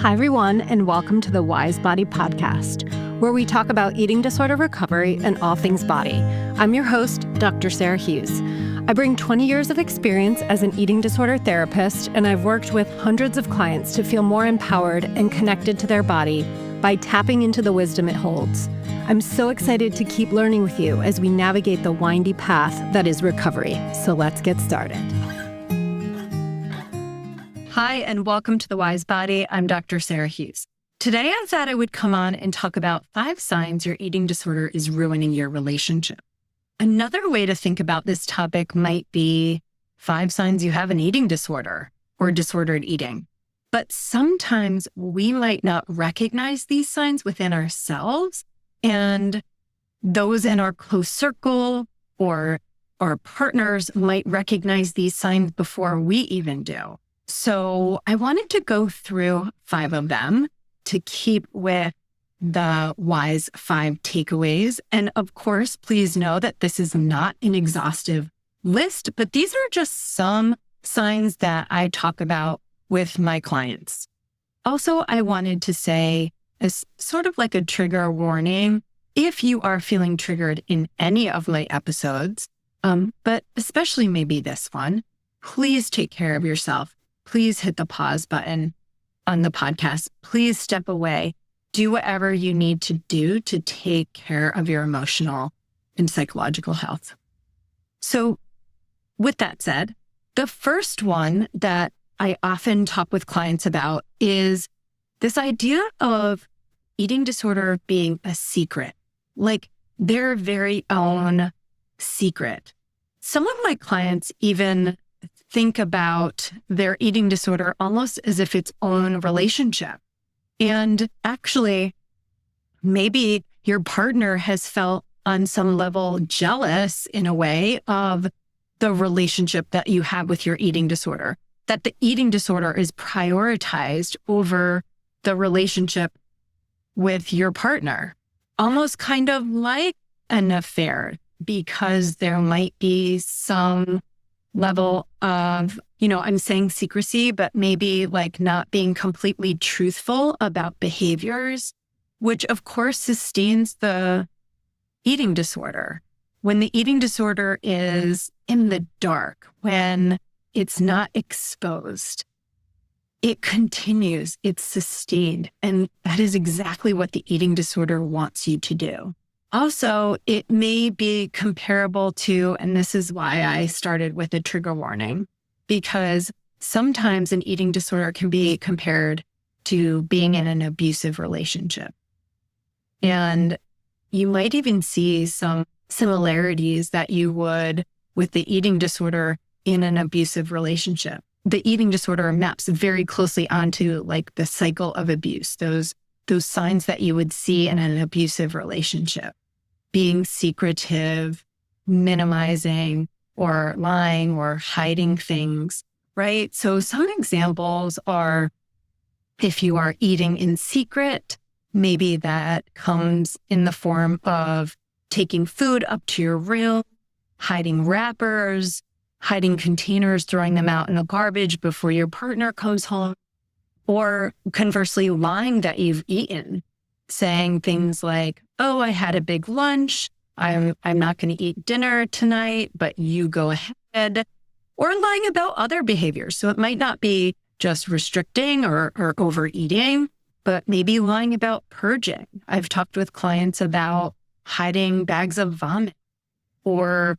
Hi, everyone, and welcome to the Wise Body Podcast, where we talk about eating disorder recovery and all things body. I'm your host, Dr. Sarah Hughes. I bring 20 years of experience as an eating disorder therapist, and I've worked with hundreds of clients to feel more empowered and connected to their body by tapping into the wisdom it holds. I'm so excited to keep learning with you as we navigate the windy path that is recovery. So let's get started. Hi, and welcome to The Wise Body. I'm Dr. Sarah Hughes. Today, I thought I would come on and talk about 5 signs your eating disorder is ruining your relationship. Another way to think about this topic might be 5 signs you have an eating disorder or disordered eating. But sometimes we might not recognize these signs within ourselves, and those in our close circle or our partners might recognize these signs before we even do. So I wanted to go through 5 of them to keep with the WISE 5 takeaways. And of course, please know that this is not an exhaustive list, but these are just some signs that I talk about with my clients. Also, I wanted to say, as sort of like a trigger warning, if you are feeling triggered in any of my episodes, but especially maybe this one, please take care of yourself. Please hit the pause button on the podcast. Please step away. Do whatever you need to do to take care of your emotional and psychological health. So with that said, the first one that I often talk with clients about is this idea of eating disorder being a secret, like their very own secret. Some of my clients even think about their eating disorder almost as if its own relationship. And actually, maybe your partner has felt on some level jealous in a way of the relationship that you have with your eating disorder, that the eating disorder is prioritized over the relationship with your partner, almost kind of like an affair, because there might be some level of, I'm saying secrecy, but maybe like not being completely truthful about behaviors, which of course sustains the eating disorder. When the eating disorder is in the dark, when it's not exposed, it continues, it's sustained. And that is exactly what the eating disorder wants you to do. Also, it may be comparable to, and this is why I started with a trigger warning, because sometimes an eating disorder can be compared to being in an abusive relationship. And you might even see some similarities that you would with the eating disorder in an abusive relationship. The eating disorder maps very closely onto like the cycle of abuse, those signs that you would see in an abusive relationship. Being secretive, minimizing, or lying or hiding things, right? So some examples are if you are eating in secret, maybe that comes in the form of taking food up to your room, hiding wrappers, hiding containers, throwing them out in the garbage before your partner comes home, or conversely, lying that you've eaten, saying things like, oh, I had a big lunch. I'm not going to eat dinner tonight, but you go ahead. Or lying about other behaviors. So it might not be just restricting or overeating, but maybe lying about purging. I've talked with clients about hiding bags of vomit or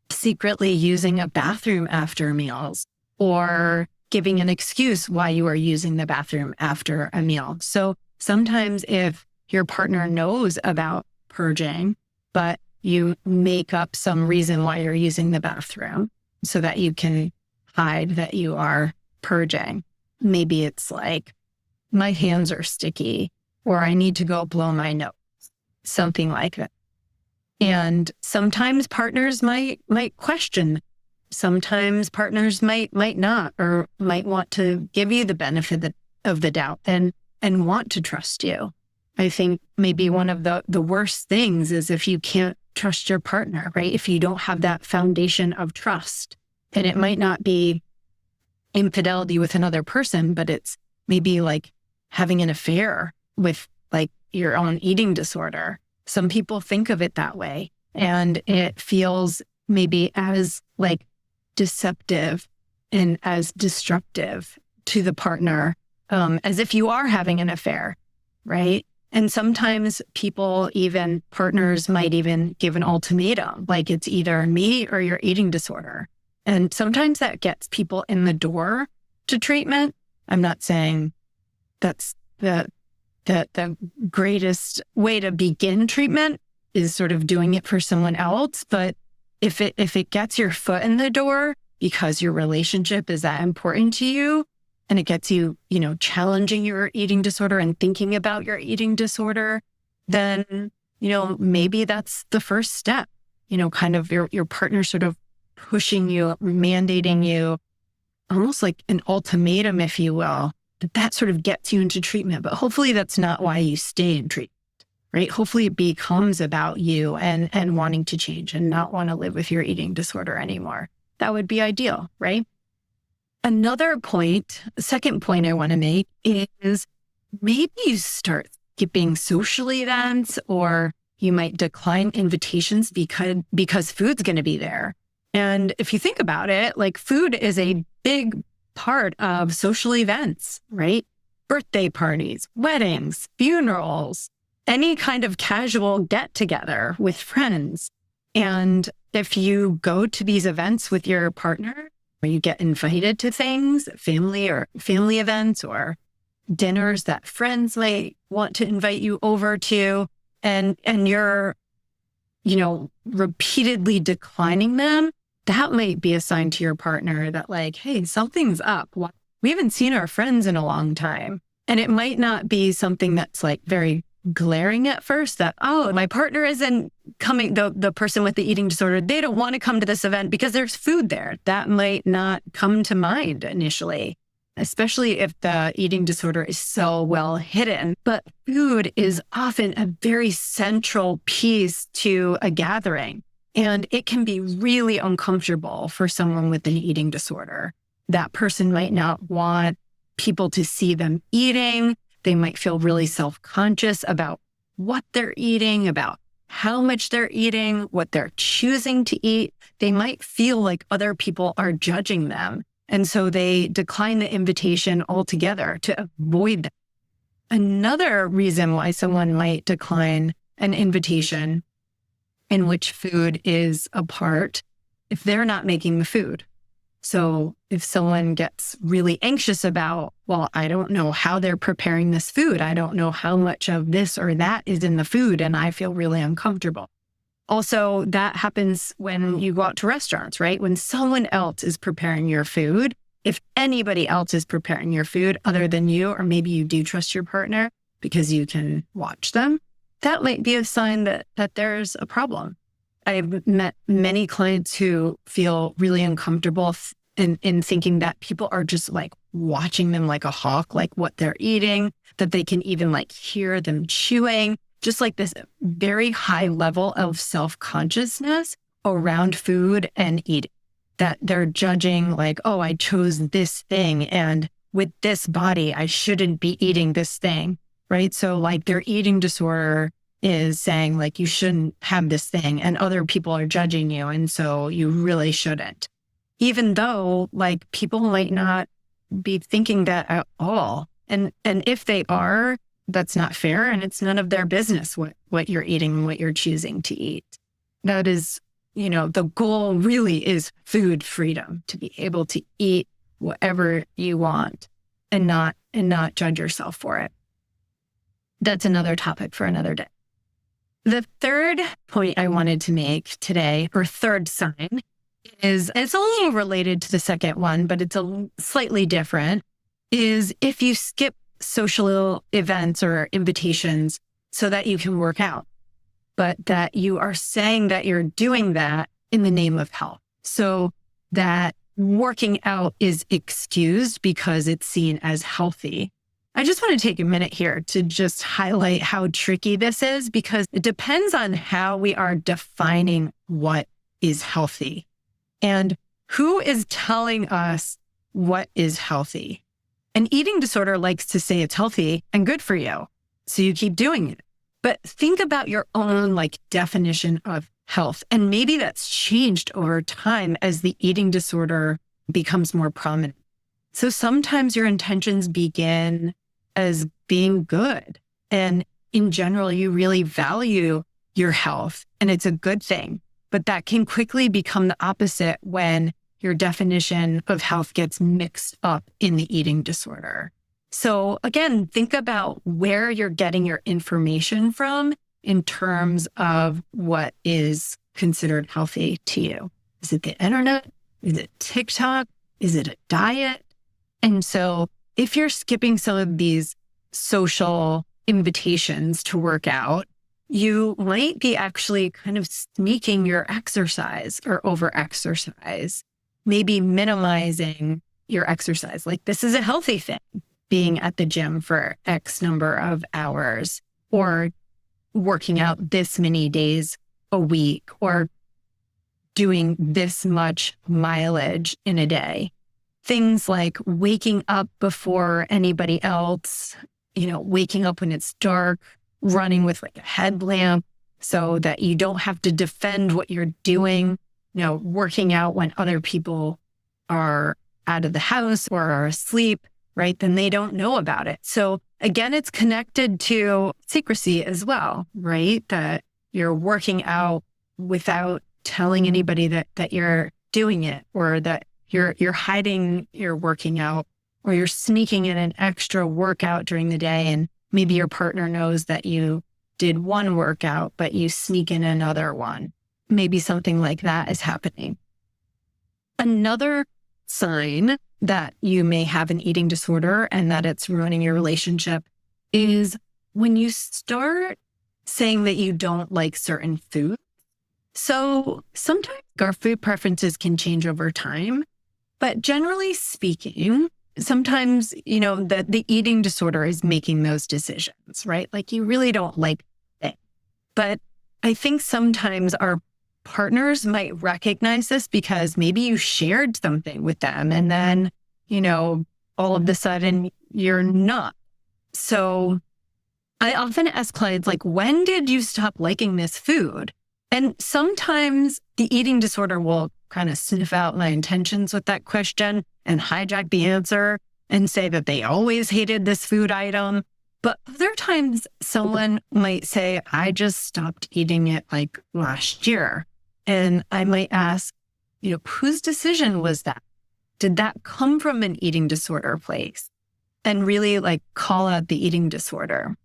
secretly using a bathroom after meals or giving an excuse why you are using the bathroom after a meal. So sometimes if your partner knows about purging, but you make up some reason why you're using the bathroom so that you can hide that you are purging. Maybe it's like, my hands are sticky, or I need to go blow my nose, something like that. And sometimes partners might question. Sometimes partners might not, or might want to give you the benefit of the doubt and want to trust you. I think maybe one of the worst things is if you can't trust your partner, right? If you don't have that foundation of trust, and it might not be infidelity with another person, but it's maybe like having an affair with like your own eating disorder. Some people think of it that way, and it feels maybe as like deceptive and as destructive to the partner, as if you are having an affair, right? And sometimes partners might even give an ultimatum, like it's either me or your eating disorder. And sometimes that gets people in the door to treatment. I'm not saying that's the greatest way to begin treatment is sort of doing it for someone else. But if it gets your foot in the door because your relationship is that important to you, and it gets you, challenging your eating disorder and thinking about your eating disorder, then, maybe that's the first step, kind of your partner sort of pushing you, mandating you, almost like an ultimatum, if you will, that sort of gets you into treatment. But hopefully that's not why you stay in treatment, right? Hopefully it becomes about you and wanting to change and not want to live with your eating disorder anymore. That would be ideal, right? Another point, the second point I want to make is maybe you start skipping social events, or you might decline invitations because food's going to be there. And if you think about it, like food is a big part of social events, right? Birthday parties, weddings, funerals, any kind of casual get together with friends. And if you go to these events with your partner, or you get invited to things, family events or dinners that friends might want to invite you over to, and you're, repeatedly declining them, that might be a sign to your partner that like, hey, something's up. We haven't seen our friends in a long time. And it might not be something that's like very glaring at first, that, oh, my partner isn't coming, the person with the eating disorder, they don't want to come to this event because there's food there. That might not come to mind initially, especially if the eating disorder is so well hidden. But food is often a very central piece to a gathering, and it can be really uncomfortable for someone with an eating disorder. That person might not want people to see them eating. They might feel really self-conscious about what they're eating, about how much they're eating, what they're choosing to eat. They might feel like other people are judging them. And so they decline the invitation altogether to avoid that. Another reason why someone might decline an invitation in which food is a part, if they're not making the food. So if someone gets really anxious about, well, I don't know how they're preparing this food. I don't know how much of this or that is in the food, and I feel really uncomfortable. Also, that happens when you go out to restaurants, right? When someone else is preparing your food, if anybody else is preparing your food other than you, or maybe you do trust your partner because you can watch them, that might be a sign that there's a problem. I've met many clients who feel really uncomfortable in thinking that people are just like watching them like a hawk, like what they're eating, that they can even like hear them chewing, just like this very high level of self-consciousness around food and eating, that they're judging like, oh, I chose this thing, and with this body, I shouldn't be eating this thing, right? So like their eating disorder is saying like, you shouldn't have this thing, and other people are judging you, and so you really shouldn't. Even though like people might not be thinking that at all. And if they are, that's not fair, and it's none of their business what you're eating and what you're choosing to eat. That is, the goal really is food freedom, to be able to eat whatever you want and not judge yourself for it. That's another topic for another day. The third point I wanted to make today, or third sign, is, it's a little related to the second one, but it's a slightly different, is if you skip social events or invitations so that you can work out, but that you are saying that you're doing that in the name of health. So that working out is excused because it's seen as healthy. I just want to take a minute here to just highlight how tricky this is, because it depends on how we are defining what is healthy and who is telling us what is healthy. An eating disorder likes to say it's healthy and good for you, so you keep doing it. But think about your own definition of health. And maybe that's changed over time as the eating disorder becomes more prominent. So sometimes your intentions begin as being good. And in general, you really value your health and it's a good thing. But that can quickly become the opposite when your definition of health gets mixed up in the eating disorder. So again, think about where you're getting your information from in terms of what is considered healthy to you. Is it the internet? Is it TikTok? Is it a diet? And so if you're skipping some of these social invitations to work out, you might be actually kind of sneaking your exercise or over-exercise, maybe minimizing your exercise. This is a healthy thing, being at the gym for X number of hours, or working out this many days a week, or doing this much mileage in a day. Things like waking up before anybody else, waking up when it's dark, running with a headlamp so that you don't have to defend what you're doing, working out when other people are out of the house or are asleep, right? Then they don't know about it. So again, it's connected to secrecy as well, right? That you're working out without telling anybody that you're doing it, or that you're hiding your working out, or you're sneaking in an extra workout during the day. And maybe your partner knows that you did one workout, but you sneak in another one. Maybe something like that is happening. Another sign that you may have an eating disorder and that it's ruining your relationship is when you start saying that you don't like certain food. So sometimes our food preferences can change over time, but generally speaking, sometimes, the eating disorder is making those decisions, right? You really don't like it. But I think sometimes our partners might recognize this because maybe you shared something with them and then, all of a sudden you're not. So I often ask clients, when did you stop liking this food? And sometimes the eating disorder will kind of sniff out my intentions with that question and hijack the answer and say that they always hated this food item. But other times someone might say, I just stopped eating it last year. And I might ask, whose decision was that? Did that come from an eating disorder place? And really call out the eating disorder.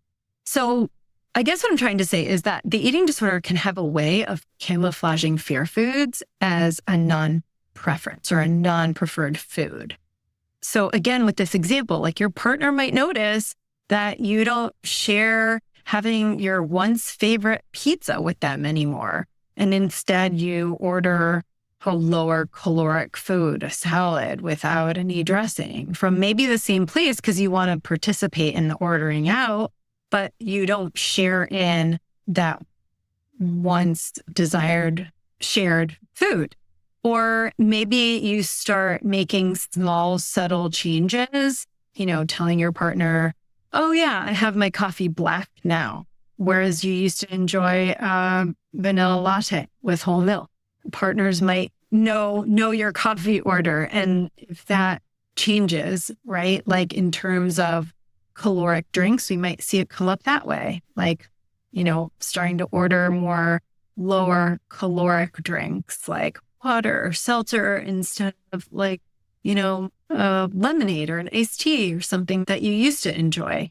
So I guess what I'm trying to say is that the eating disorder can have a way of camouflaging fear foods as a non-preference or a non-preferred food. So again, with this example, your partner might notice that you don't share having your once favorite pizza with them anymore. And instead you order a lower caloric food, a salad without any dressing from maybe the same place because you want to participate in the ordering out, but you don't share in that once desired shared food. Or maybe you start making small, subtle changes, telling your partner, oh yeah, I have my coffee black now, whereas you used to enjoy vanilla latte with whole milk. Partners might know your coffee order. And if that changes, right, in terms of caloric drinks, we might see it come up that way, starting to order more lower caloric drinks like water or seltzer instead of lemonade or an iced tea or something that you used to enjoy.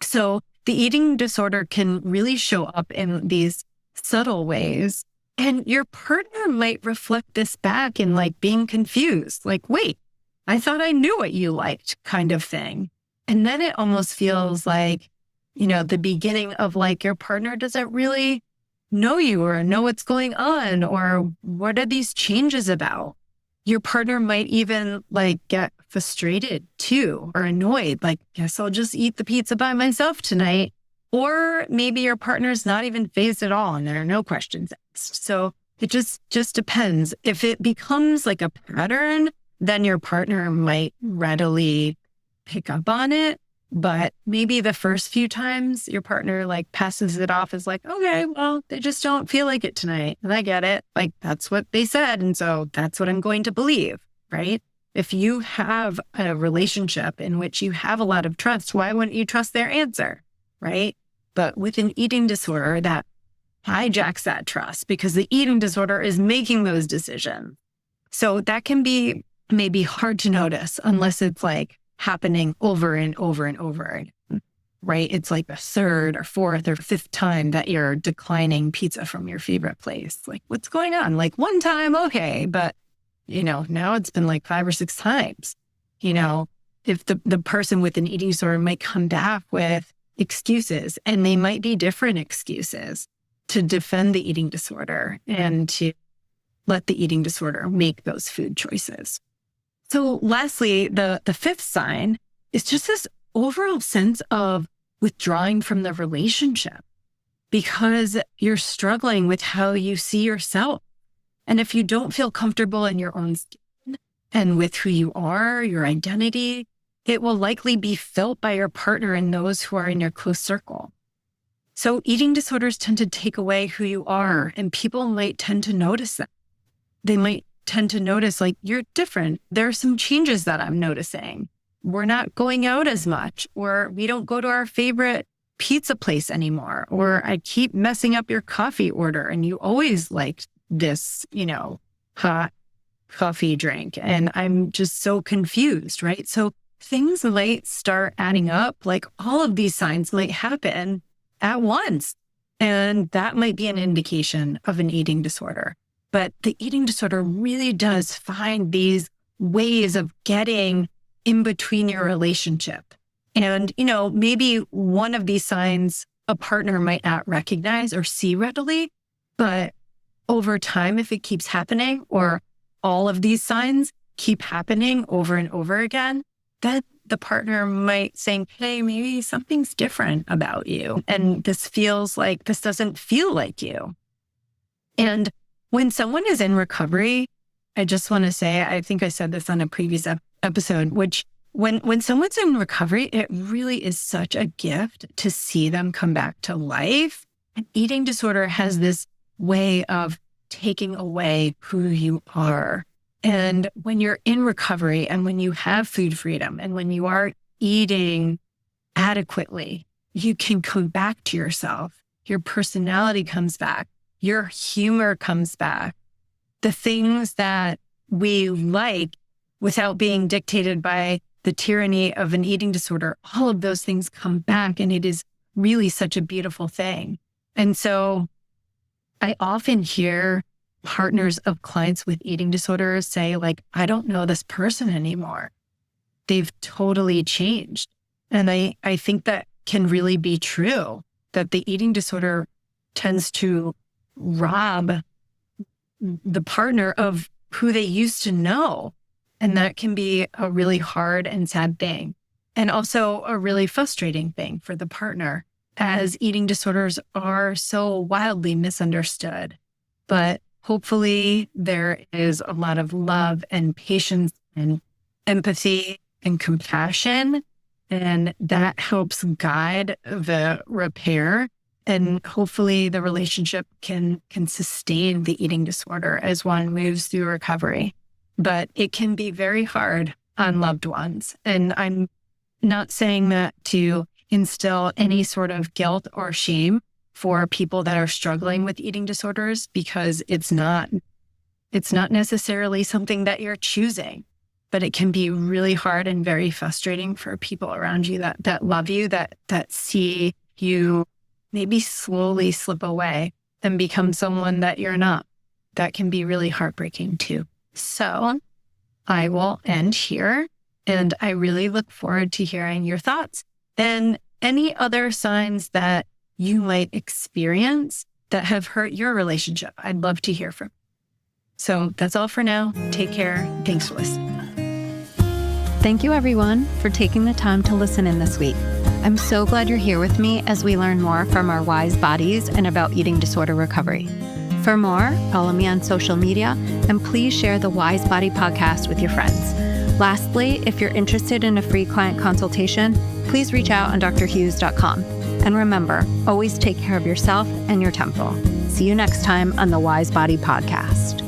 So the eating disorder can really show up in these subtle ways. And your partner might reflect this back in being confused, wait, I thought I knew what you liked kind of thing. And then it almost feels the beginning of your partner doesn't really know you or know what's going on or what are these changes about. Your partner might even get frustrated too or annoyed, guess I'll just eat the pizza by myself tonight. Or maybe your partner's not even fazed at all and there are no questions asked. So it just depends. If it becomes a pattern, then your partner might readily pick up on it, but maybe the first few times your partner like passes it off as like, okay, well, they just don't feel like it tonight. And I get it. Like, that's what they said. And so that's what I'm going to believe, right? If you have a relationship in which you have a lot of trust, why wouldn't you trust their answer, right? But with an eating disorder, that hijacks that trust because the eating disorder is making those decisions. So that can be maybe hard to notice unless it's like happening over and over and over again, right? It's like the third or fourth or fifth time that you're declining pizza from your favorite place. Like, what's going on? Like one time, okay, but now it's been like 5 or 6 times. If the person with an eating disorder might come back with excuses, and they might be different excuses to defend the eating disorder and to let the eating disorder make those food choices. So lastly, the fifth sign is just this overall sense of withdrawing from the relationship because you're struggling with how you see yourself. And if you don't feel comfortable in your own skin and with who you are, your identity, it will likely be felt by your partner and those who are in your close circle. So eating disorders tend to take away who you are, and people might tend to notice that. They might tend to notice, like, you're different. There are some changes that I'm noticing. We're not going out as much, or we don't go to our favorite pizza place anymore, or I keep messing up your coffee order and you always liked this, hot coffee drink. And I'm just so confused, right? So things might start adding up. Like all of these signs might happen at once. And that might be an indication of an eating disorder. But the eating disorder really does find these ways of getting in between your relationship. And, maybe one of these signs a partner might not recognize or see readily, but over time, if it keeps happening, or all of these signs keep happening over and over again, then the partner might think, hey, maybe something's different about you. And this doesn't feel like you. And when someone is in recovery, I just want to say, I think I said this on a previous episode, which when someone's in recovery, it really is such a gift to see them come back to life. An eating disorder has this way of taking away who you are. And when you're in recovery and when you have food freedom and when you are eating adequately, you can come back to yourself. Your personality comes back. Your humor comes back. The things that we like without being dictated by the tyranny of an eating disorder, all of those things come back. And it is really such a beautiful thing. And so I often hear partners of clients with eating disorders say, like, I don't know this person anymore. They've totally changed. And I think that can really be true, that the eating disorder tends to rob the partner of who they used to know. And that can be a really hard and sad thing. And also a really frustrating thing for the partner, as eating disorders are so wildly misunderstood. But hopefully there is a lot of love and patience and empathy and compassion, and that helps guide the repair. And hopefully the relationship can sustain the eating disorder as one moves through recovery. But it can be very hard on loved ones. And I'm not saying that to instill any sort of guilt or shame for people that are struggling with eating disorders, because it's not necessarily something that you're choosing, but it can be really hard and very frustrating for people around you that love you, that see you maybe slowly slip away and become someone that you're not. That can be really heartbreaking too. So I will end here, and I really look forward to hearing your thoughts and any other signs that you might experience that have hurt your relationship. I'd love to hear from you. So that's all for now. Take care. Thanks for listening. Thank you, everyone, for taking the time to listen in this week. I'm so glad you're here with me as we learn more from our wise bodies and about eating disorder recovery. For more, follow me on social media, and please share the Wise Body podcast with your friends. Lastly, if you're interested in a free client consultation, please reach out on drhughes.com. And remember, always take care of yourself and your temple. See you next time on the Wise Body Podcast.